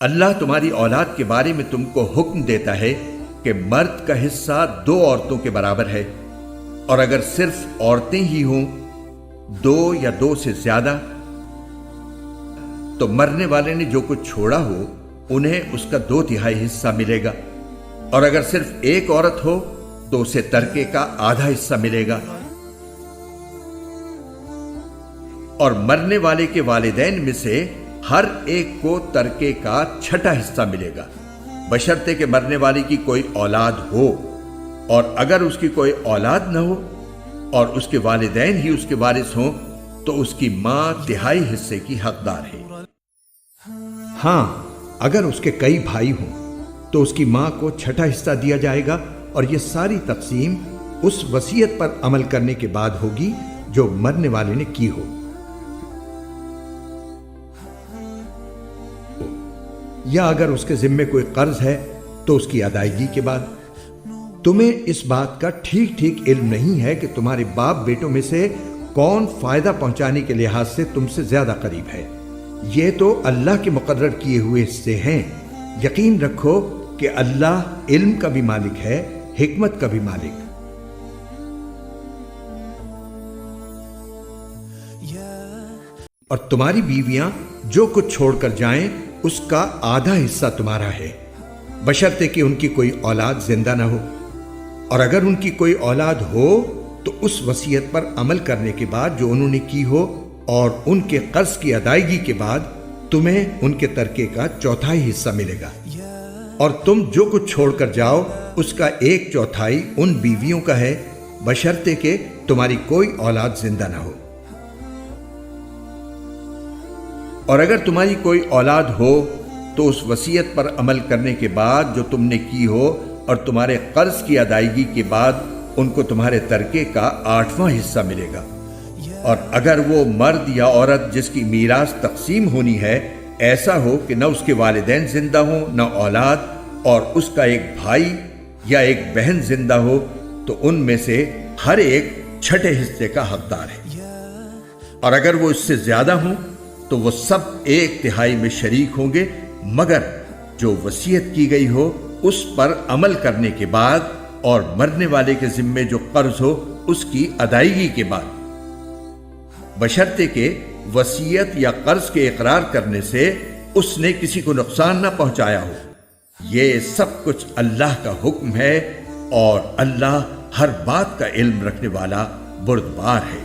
اللہ تمہاری اولاد کے بارے میں تم کو حکم دیتا ہے کہ مرد کا حصہ 2 عورتوں کے برابر ہے، اور اگر صرف عورتیں ہی ہوں 2 یا 2 سے زیادہ تو مرنے والے نے جو کچھ چھوڑا ہو انہیں اس کا 2/3 حصہ ملے گا، اور اگر صرف ایک عورت ہو تو اسے ترکے کا آدھا حصہ ملے گا، اور مرنے والے کے والدین میں سے ہر ایک کو ترکے کا 6واں حصہ ملے گا، بشرطے کہ مرنے والے کی کوئی اولاد ہو، اور اگر اس کی کوئی اولاد نہ ہو اور اس کے والدین ہی اس کے وارث ہوں تو اس کی ماں 1/3 حصے کی حقدار ہے۔ ہاں، اگر اس کے کئی بھائی ہوں تو اس کی ماں کو 6واں حصہ دیا جائے گا، اور یہ ساری تقسیم اس وصیت پر عمل کرنے کے بعد ہوگی جو مرنے والے نے کی ہو، یا اگر اس کے ذمے کوئی قرض ہے تو اس کی ادائیگی کے بعد۔ تمہیں اس بات کا ٹھیک ٹھیک علم نہیں ہے کہ تمہارے باپ بیٹوں میں سے کون فائدہ پہنچانے کے لحاظ سے تم سے زیادہ قریب ہے، یہ تو اللہ کے مقرر کیے ہوئے حصے ہیں۔ یقین رکھو کہ اللہ علم کا بھی مالک ہے، حکمت کا بھی مالک۔ اور تمہاری بیویاں جو کچھ چھوڑ کر جائیں اس کا آدھا حصہ تمہارا ہے، بشرطے کہ ان کی کوئی اولاد زندہ نہ ہو، اور اگر ان کی کوئی اولاد ہو تو اس وصیت پر عمل کرنے کے بعد جو انہوں نے کی ہو اور ان کے قرض کی ادائیگی کے بعد تمہیں ان کے ترکے کا 1/4 حصہ ملے گا، اور تم جو کچھ چھوڑ کر جاؤ اس کا 1/4 ان بیویوں کا ہے، بشرطے کہ تمہاری کوئی اولاد زندہ نہ ہو۔ اور اگر تمہاری کوئی اولاد ہو تو اس وصیت پر عمل کرنے کے بعد جو تم نے کی ہو اور تمہارے قرض کی ادائیگی کے بعد ان کو تمہارے ترکے کا 8واں حصہ ملے گا، اور اگر وہ مرد یا عورت جس کی میراث تقسیم ہونی ہے ایسا ہو کہ نہ اس کے والدین زندہ ہوں نہ اولاد، اور اس کا ایک بھائی یا ایک بہن زندہ ہو تو ان میں سے ہر ایک 6 حصے کا حقدار ہے، اور اگر وہ اس سے زیادہ ہوں تو وہ سب 1/3 میں شریک ہوں گے، مگر جو وصیت کی گئی ہو اس پر عمل کرنے کے بعد اور مرنے والے کے ذمے جو قرض ہو اس کی ادائیگی کے بعد، بشرطے کہ وصیت یا قرض کے اقرار کرنے سے اس نے کسی کو نقصان نہ پہنچایا ہو۔ یہ سب کچھ اللہ کا حکم ہے، اور اللہ ہر بات کا علم رکھنے والا بردبار ہے۔